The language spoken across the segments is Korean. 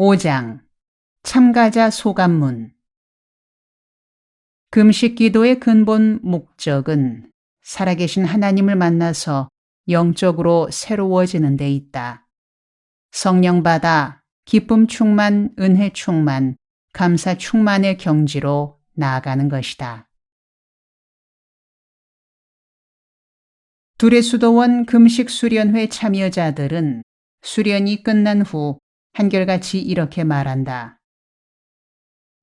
5장 참가자 소감문. 금식 기도의 근본 목적은 살아계신 하나님을 만나서 영적으로 새로워지는 데 있다. 성령 받아 기쁨 충만, 은혜 충만, 감사 충만의 경지로 나아가는 것이다. 두레수도원 금식 수련회 참여자들은 수련이 끝난 후 한결같이 이렇게 말한다.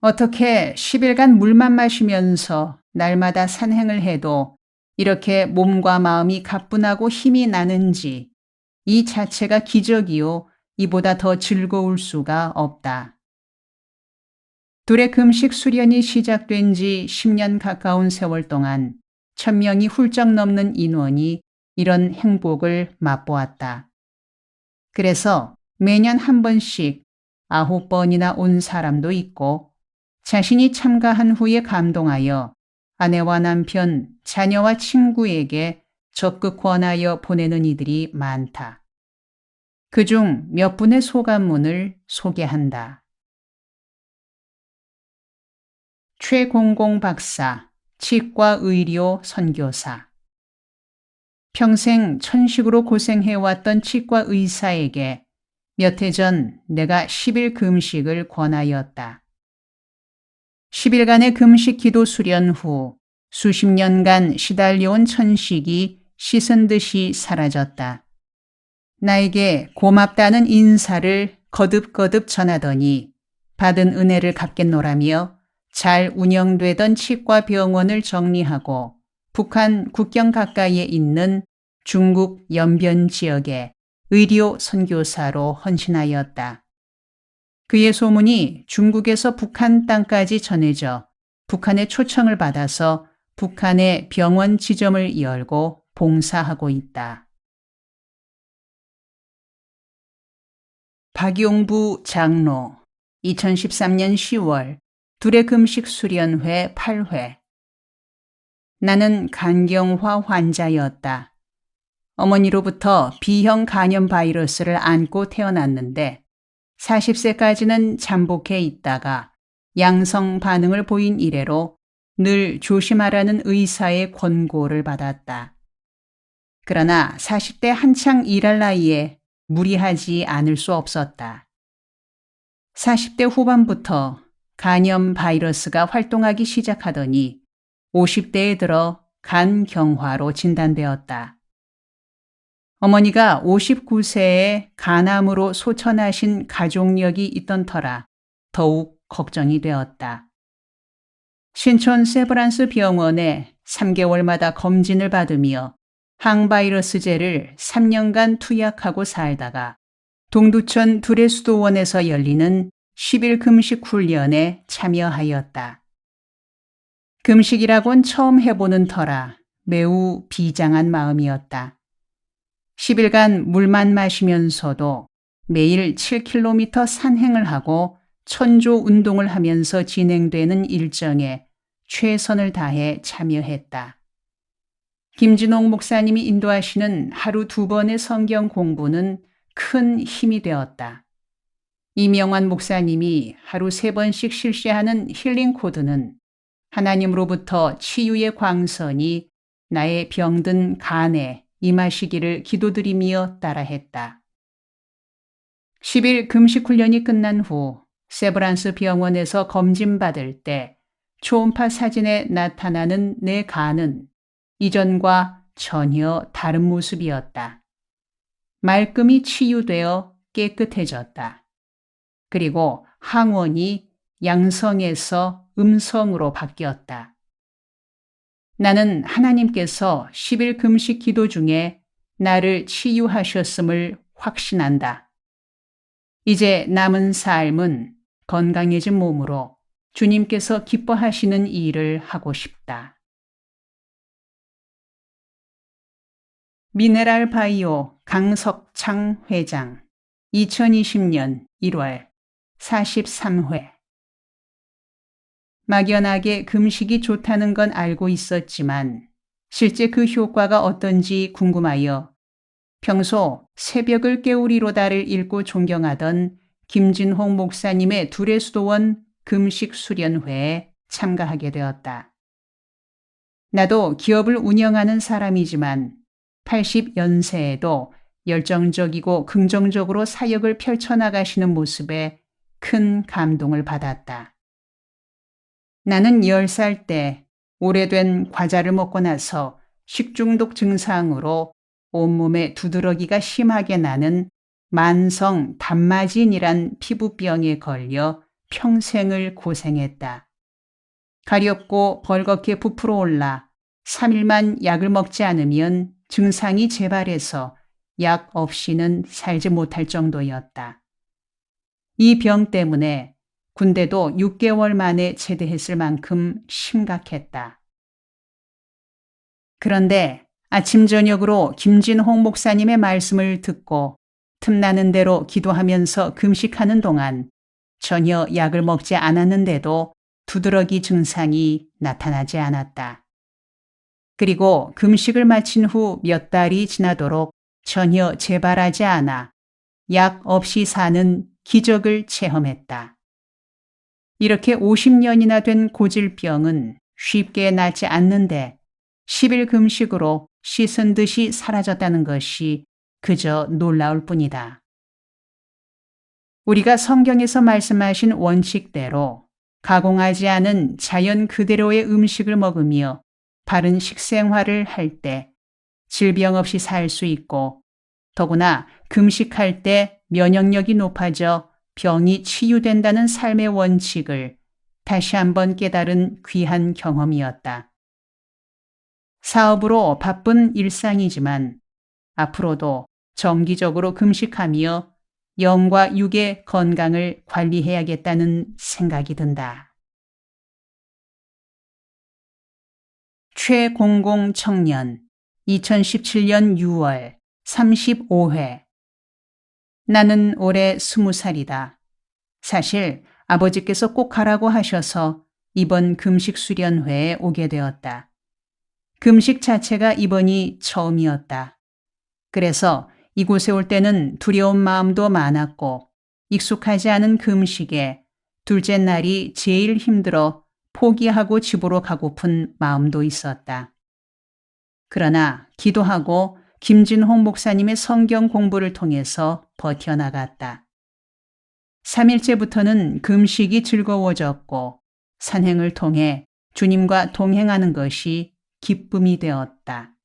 어떻게 10일간 물만 마시면서 날마다 산행을 해도 이렇게 몸과 마음이 가뿐하고 힘이 나는지 이 자체가 기적이요 이보다 더 즐거울 수가 없다. 둘의 금식 수련이 시작된 지 10년 가까운 세월 동안 1000명이 훌쩍 넘는 인원이 이런 행복을 맛보았다. 그래서 매년 한 번씩 9번이나 온 사람도 있고 자신이 참가한 후에 감동하여 아내와 남편, 자녀와 친구에게 적극 권하여 보내는 이들이 많다. 그중 몇 분의 소감문을 소개한다. 최공공 박사, 치과의료 선교사. 평생 천식으로 고생해왔던 치과의사에게 몇 해 전 내가 10일 금식을 권하였다. 10일간의 금식 기도 수련 후 수십 년간 시달려온 천식이 씻은 듯이 사라졌다. 나에게 고맙다는 인사를 거듭거듭 전하더니 받은 은혜를 갚겠노라며 잘 운영되던 치과 병원을 정리하고 북한 국경 가까이에 있는 중국 연변 지역에 의료 선교사로 헌신하였다. 그의 소문이 중국에서 북한 땅까지 전해져 북한의 초청을 받아서 북한의 병원 지점을 열고 봉사하고 있다. 박용부 장로, 2013년 10월 둘의 금식 수련회 8회. 나는 간경화 환자였다. 어머니로부터 B형 간염 바이러스를 안고 태어났는데 40세까지는 잠복해 있다가 양성 반응을 보인 이래로 늘 조심하라는 의사의 권고를 받았다. 그러나 40대 한창 일할 나이에 무리하지 않을 수 없었다. 40대 후반부터 간염 바이러스가 활동하기 시작하더니 50대에 들어 간경화로 진단되었다. 어머니가 59세에 간암으로 소천하신 가족력이 있던 터라 더욱 걱정이 되었다. 신촌 세브란스 병원에 3개월마다 검진을 받으며 항바이러스제를 3년간 투약하고 살다가 동두천 두레수도원에서 열리는 10일 금식 훈련에 참여하였다. 금식이라곤 처음 해보는 터라 매우 비장한 마음이었다. 10일간 물만 마시면서도 매일 7km 산행을 하고 천조 운동을 하면서 진행되는 일정에 최선을 다해 참여했다. 김진홍 목사님이 인도하시는 하루 2번의 성경 공부는 큰 힘이 되었다. 이명환 목사님이 하루 3번씩 실시하는 힐링 코드는 하나님으로부터 치유의 광선이 나의 병든 간에 임하시기를 기도드리며 따라했다. 10일 금식 훈련이 끝난 후 세브란스 병원에서 검진받을 때 초음파 사진에 나타나는 내 간은 이전과 전혀 다른 모습이었다. 말끔히 치유되어 깨끗해졌다. 그리고 항원이 양성에서 음성으로 바뀌었다. 나는 하나님께서 10일 금식 기도 중에 나를 치유하셨음을 확신한다. 이제 남은 삶은 건강해진 몸으로 주님께서 기뻐하시는 일을 하고 싶다. 미네랄 바이오 강석창 회장, 2020년 1월 43회. 막연하게 금식이 좋다는 건 알고 있었지만 실제 그 효과가 어떤지 궁금하여 평소 새벽을 깨우리로다를 읽고 존경하던 김진홍 목사님의 둘의 수도원 금식 수련회에 참가하게 되었다. 나도 기업을 운영하는 사람이지만 80연세에도 열정적이고 긍정적으로 사역을 펼쳐나가시는 모습에 큰 감동을 받았다. 나는 10살 때 오래된 과자를 먹고 나서 식중독 증상으로 온몸에 두드러기가 심하게 나는 만성 단마진이란 피부병에 걸려 평생을 고생했다. 가렵고 벌겋게 부풀어 올라 3일만 약을 먹지 않으면 증상이 재발해서 약 없이는 살지 못할 정도였다. 이 병 때문에 군대도 6개월 만에 제대했을 만큼 심각했다. 그런데 아침 저녁으로 김진홍 목사님의 말씀을 듣고 틈나는 대로 기도하면서 금식하는 동안 전혀 약을 먹지 않았는데도 두드러기 증상이 나타나지 않았다. 그리고 금식을 마친 후 몇 달이 지나도록 전혀 재발하지 않아 약 없이 사는 기적을 체험했다. 이렇게 50년이나 된 고질병은 쉽게 낫지 않는데 10일 금식으로 씻은 듯이 사라졌다는 것이 그저 놀라울 뿐이다. 우리가 성경에서 말씀하신 원칙대로 가공하지 않은 자연 그대로의 음식을 먹으며 바른 식생활을 할 때 질병 없이 살 수 있고 더구나 금식할 때 면역력이 높아져 병이 치유된다는 삶의 원칙을 다시 한번 깨달은 귀한 경험이었다. 사업으로 바쁜 일상이지만 앞으로도 정기적으로 금식하며 영과 육의 건강을 관리해야겠다는 생각이 든다. 최공공 청년 2017년 6월 35회 나는 올해 20살이다. 사실 아버지께서 꼭 가라고 하셔서 이번 금식 수련회에 오게 되었다. 금식 자체가 이번이 처음이었다. 그래서 이곳에 올 때는 두려운 마음도 많았고 익숙하지 않은 금식에 둘째 날이 제일 힘들어 포기하고 집으로 가고픈 마음도 있었다. 그러나 기도하고 김진홍 목사님의 성경 공부를 통해서 버텨나갔다. 3일째부터는 금식이 즐거워졌고 산행을 통해 주님과 동행하는 것이 기쁨이 되었다.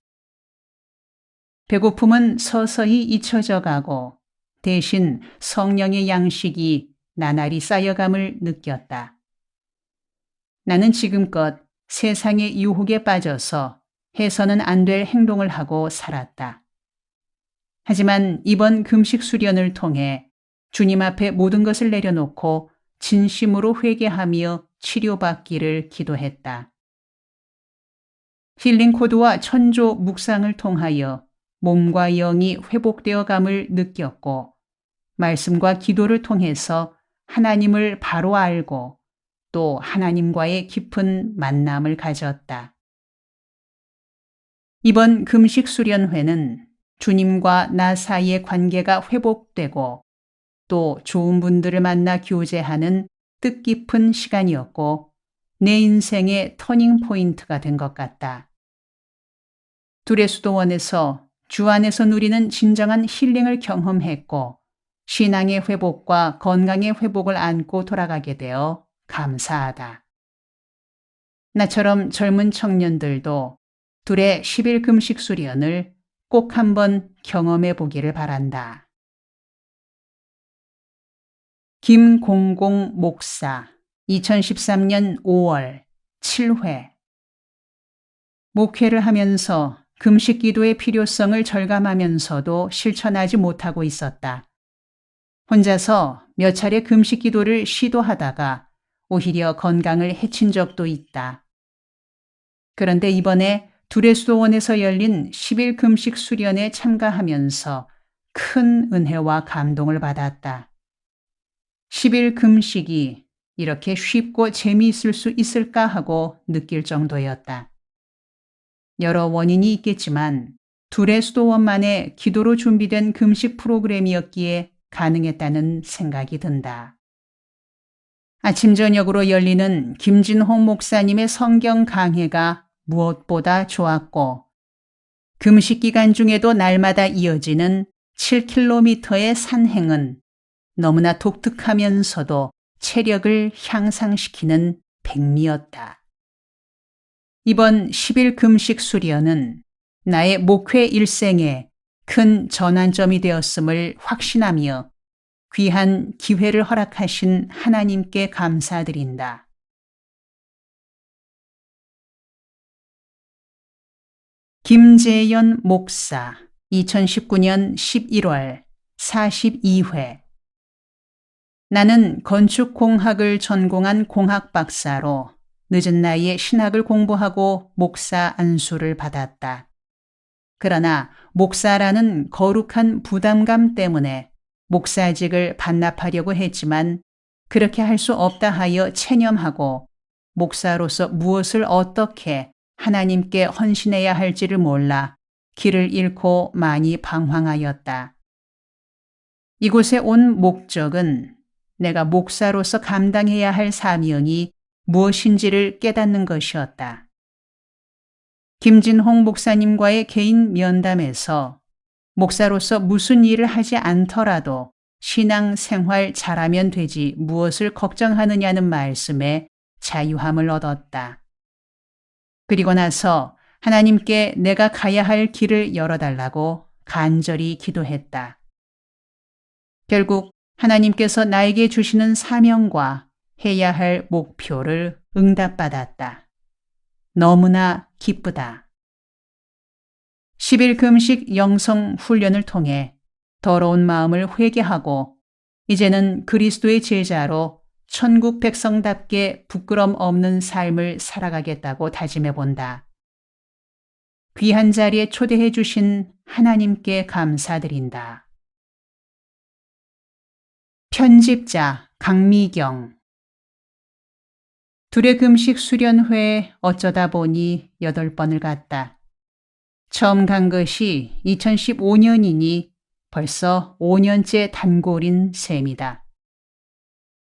배고픔은 서서히 잊혀져 가고 대신 성령의 양식이 나날이 쌓여감을 느꼈다. 나는 지금껏 세상의 유혹에 빠져서 해서는 안 될 행동을 하고 살았다. 하지만 이번 금식 수련을 통해 주님 앞에 모든 것을 내려놓고 진심으로 회개하며 치료받기를 기도했다. 힐링 코드와 천조 묵상을 통하여 몸과 영이 회복되어 감을 느꼈고 말씀과 기도를 통해서 하나님을 바로 알고 또 하나님과의 깊은 만남을 가졌다. 이번 금식 수련회는 주님과 나 사이의 관계가 회복되고 또 좋은 분들을 만나 교제하는 뜻깊은 시간이었고 내 인생의 터닝 포인트가 된 것 같다. 둘의 수도원에서 주 안에서 누리는 진정한 힐링을 경험했고 신앙의 회복과 건강의 회복을 안고 돌아가게 되어 감사하다. 나처럼 젊은 청년들도 둘의 10일 금식 수련을 꼭 한번 경험해 보기를 바란다. 김공공 목사 2013년 5월 7회 목회를 하면서 금식 기도의 필요성을 절감하면서도 실천하지 못하고 있었다. 혼자서 몇 차례 금식 기도를 시도하다가 오히려 건강을 해친 적도 있다. 그런데 이번에 둘의 수도원에서 열린 10일 금식 수련에 참가하면서 큰 은혜와 감동을 받았다. 10일 금식이 이렇게 쉽고 재미있을 수 있을까 하고 느낄 정도였다. 여러 원인이 있겠지만 둘의 수도원만의 기도로 준비된 금식 프로그램이었기에 가능했다는 생각이 든다. 아침 저녁으로 열리는 김진홍 목사님의 성경 강해가 무엇보다 좋았고, 금식 기간 중에도 날마다 이어지는 7km의 산행은 너무나 독특하면서도 체력을 향상시키는 백미였다. 이번 10일 금식 수련은 나의 목회 일생에 큰 전환점이 되었음을 확신하며 귀한 기회를 허락하신 하나님께 감사드린다. 김재연 목사 2019년 11월 42회. 나는 건축공학을 전공한 공학 박사로 늦은 나이에 신학을 공부하고 목사 안수를 받았다. 그러나 목사라는 거룩한 부담감 때문에 목사직을 반납하려고 했지만 그렇게 할 수 없다 하여 체념하고 목사로서 무엇을 어떻게 하나님께 헌신해야 할지를 몰라 길을 잃고 많이 방황하였다. 이곳에 온 목적은 내가 목사로서 감당해야 할 사명이 무엇인지를 깨닫는 것이었다. 김진홍 목사님과의 개인 면담에서 목사로서 무슨 일을 하지 않더라도 신앙생활 잘하면 되지 무엇을 걱정하느냐는 말씀에 자유함을 얻었다. 그리고 나서 하나님께 내가 가야 할 길을 열어달라고 간절히 기도했다. 결국 하나님께서 나에게 주시는 사명과 해야 할 목표를 응답받았다. 너무나 기쁘다. 10일 금식 영성 훈련을 통해 더러운 마음을 회개하고 이제는 그리스도의 제자로 천국 백성답게 부끄럼 없는 삶을 살아가겠다고 다짐해 본다. 귀한 자리에 초대해 주신 하나님께 감사드린다. 편집자 강미경. 둘의 금식 수련회에 어쩌다 보니 8번을 갔다. 처음 간 것이 2015년이니 벌써 5년째 단골인 셈이다.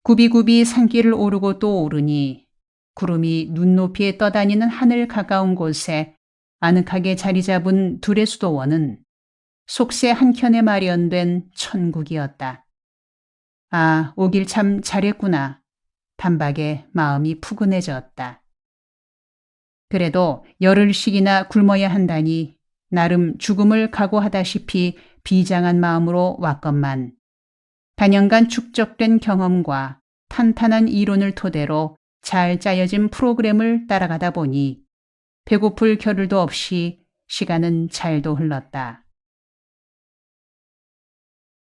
굽이굽이 산길을 오르고 또 오르니 구름이 눈높이에 떠다니는 하늘 가까운 곳에 아늑하게 자리 잡은 둘의 수도원은 속세 한켠에 마련된 천국이었다. 아, 오길 참 잘했구나. 단박에 마음이 푸근해졌다. 그래도 열흘씩이나 굶어야 한다니 나름 죽음을 각오하다시피 비장한 마음으로 왔건만 단연간 축적된 경험과 탄탄한 이론을 토대로 잘 짜여진 프로그램을 따라가다 보니 배고플 겨를도 없이 시간은 잘도 흘렀다.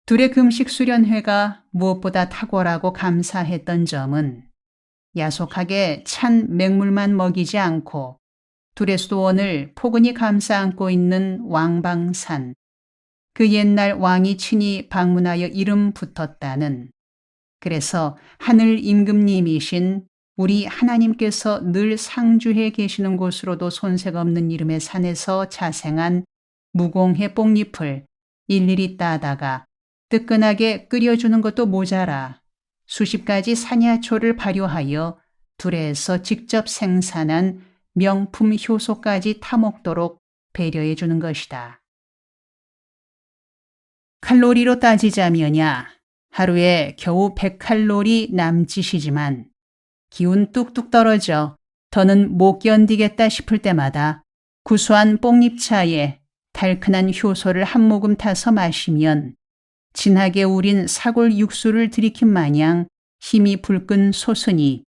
둘의 금식 수련회가 무엇보다 탁월하고 감사했던 점은 야속하게 찬 맹물만 먹이지 않고 둘의 수도원을 포근히 감싸 안고 있는 왕방산, 그 옛날 왕이 친히 방문하여 이름 붙었다는, 그래서 하늘 임금님이신 우리 하나님께서 늘 상주해 계시는 곳으로도 손색 없는 이름의 산에서 자생한 무공해 뽕잎을 일일이 따다가 뜨끈하게 끓여주는 것도 모자라 수십 가지 산야초를 발효하여 둘에서 직접 생산한 명품 효소까지 타먹도록 배려해 주는 것이다. 칼로리로 따지자면야 하루에 겨우 100칼로리 남짓이지만 기운 뚝뚝 떨어져 더는 못 견디겠다 싶을 때마다 구수한 뽕잎차에 달큰한 효소를 한 모금 타서 마시면 진하게 우린 사골 육수를 들이킨 마냥 힘이 불끈 솟으니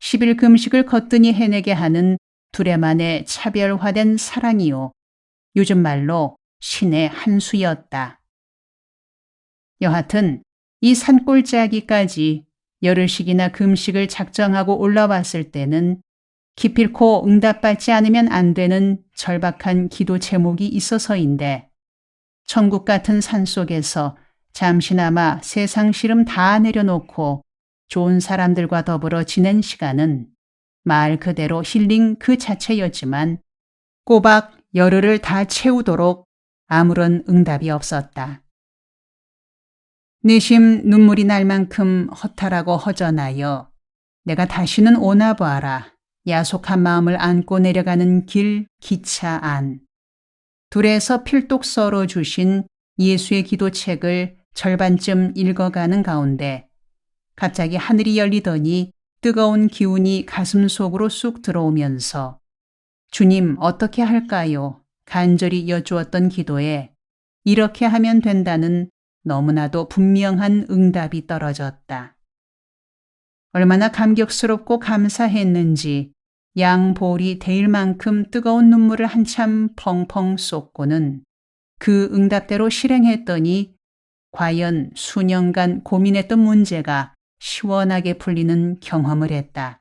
10일 금식을 거뜬히 해내게 하는 둘의만의 차별화된 사랑이요. 요즘 말로 신의 한 수였다. 여하튼 이 산골짜기까지 열흘씩이나 금식을 작정하고 올라왔을 때는 기필코 응답받지 않으면 안 되는 절박한 기도 제목이 있어서인데 천국 같은 산속에서 잠시나마 세상 시름 다 내려놓고 좋은 사람들과 더불어 지낸 시간은 말 그대로 힐링 그 자체였지만 꼬박 열흘을 다 채우도록 아무런 응답이 없었다. 내심 눈물이 날 만큼 허탈하고 허전하여 내가 다시는 오나 보아라. 야속한 마음을 안고 내려가는 길 기차 안. 둘에서 필독 썰어 주신 예수의 기도책을 절반쯤 읽어가는 가운데 갑자기 하늘이 열리더니 뜨거운 기운이 가슴 속으로 쑥 들어오면서 주님 어떻게 할까요? 간절히 여쭈었던 기도에 이렇게 하면 된다는 너무나도 분명한 응답이 떨어졌다. 얼마나 감격스럽고 감사했는지 양볼이 데일 만큼 뜨거운 눈물을 한참 펑펑 쏟고는 그 응답대로 실행했더니 과연 수년간 고민했던 문제가 시원하게 풀리는 경험을 했다.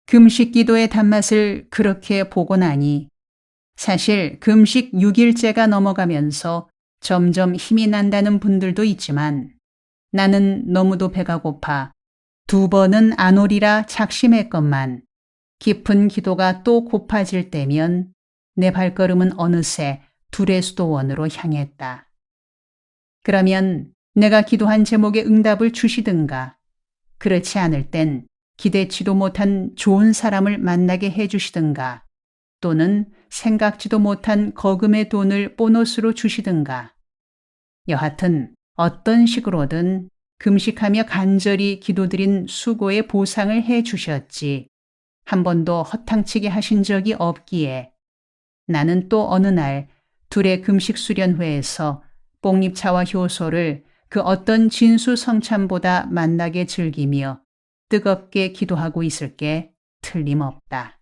금식 기도의 단맛을 그렇게 보고 나니 사실 금식 6일째가 넘어가면서 점점 힘이 난다는 분들도 있지만 나는 너무도 배가 고파 2번은 안 오리라 작심했건만 깊은 기도가 또 고파질 때면 내 발걸음은 어느새 두레수도원으로 향했다. 그러면 내가 기도한 제목의 응답을 주시든가 그렇지 않을 땐 기대치도 못한 좋은 사람을 만나게 해주시든가 또는 생각지도 못한 거금의 돈을 보너스로 주시든가 여하튼 어떤 식으로든 금식하며 간절히 기도드린 수고의 보상을 해 주셨지 한 번도 허탕치게 하신 적이 없기에 나는 또 어느 날 둘의 금식 수련회에서 뽕잎차와 효소를 그 어떤 진수성찬보다 만나게 즐기며 뜨겁게 기도하고 있을 게 틀림없다.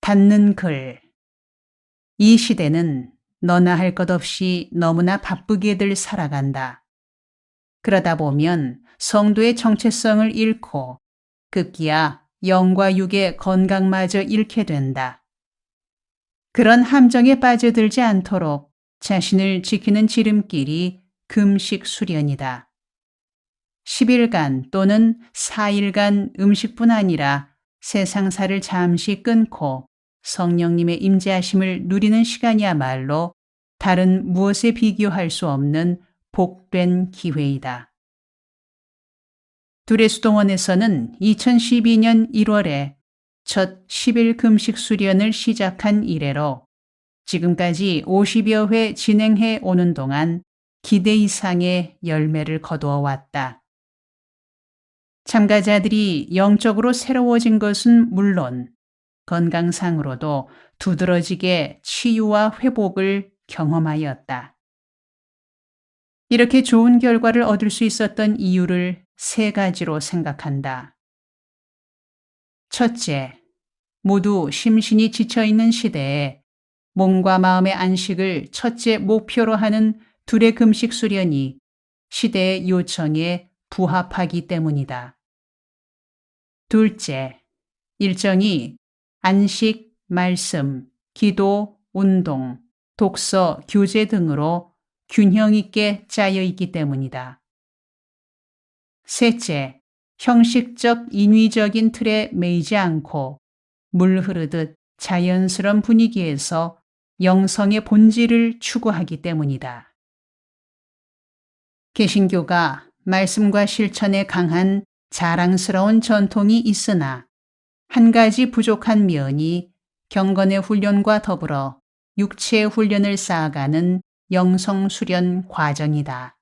닿는 글. 이 시대는 너나 할 것 없이 너무나 바쁘게들 살아간다. 그러다 보면 성도의 정체성을 잃고 급기야 영과 육의 건강마저 잃게 된다. 그런 함정에 빠져들지 않도록 자신을 지키는 지름길이 금식 수련이다. 10일간 또는 4일간 음식뿐 아니라 세상사를 잠시 끊고 성령님의 임재하심을 누리는 시간이야말로 다른 무엇에 비교할 수 없는 복된 기회이다. 두레수동원에서는 2012년 1월에 첫 10일 금식 수련을 시작한 이래로 지금까지 50여 회 진행해 오는 동안 기대 이상의 열매를 거두어 왔다. 참가자들이 영적으로 새로워진 것은 물론 건강상으로도 두드러지게 치유와 회복을 경험하였다. 이렇게 좋은 결과를 얻을 수 있었던 이유를 3가지로 생각한다. 첫째, 모두 심신이 지쳐있는 시대에 몸과 마음의 안식을 첫째 목표로 하는 둘의 금식 수련이 시대의 요청에 부합하기 때문이다. 둘째, 일정이 안식, 말씀, 기도, 운동, 독서, 교제 등으로 균형 있게 짜여 있기 때문이다. 셋째, 형식적 인위적인 틀에 매이지 않고 물 흐르듯 자연스러운 분위기에서 영성의 본질을 추구하기 때문이다. 개신교가 말씀과 실천에 강한 자랑스러운 전통이 있으나 한 가지 부족한 면이 경건의 훈련과 더불어 육체의 훈련을 쌓아가는 영성수련 과정이다.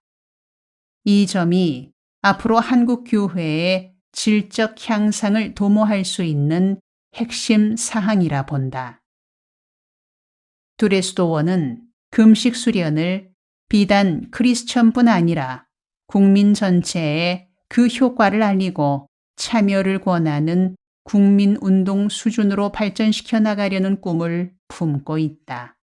이 점이 앞으로 한국교회의 질적 향상을 도모할 수 있는 핵심 사항이라 본다. 두레수도원은 금식 수련을 비단 크리스천뿐 아니라 국민 전체에 그 효과를 알리고 참여를 권하는 국민운동 수준으로 발전시켜 나가려는 꿈을 품고 있다.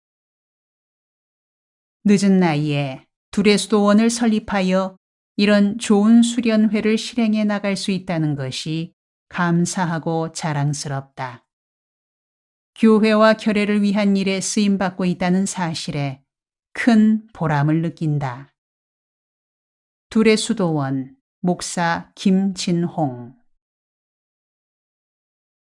늦은 나이에 두레수도원을 설립하여 이런 좋은 수련회를 실행해 나갈 수 있다는 것이 감사하고 자랑스럽다. 교회와 결례를 위한 일에 쓰임받고 있다는 사실에 큰 보람을 느낀다. 두레수도원 목사 김진홍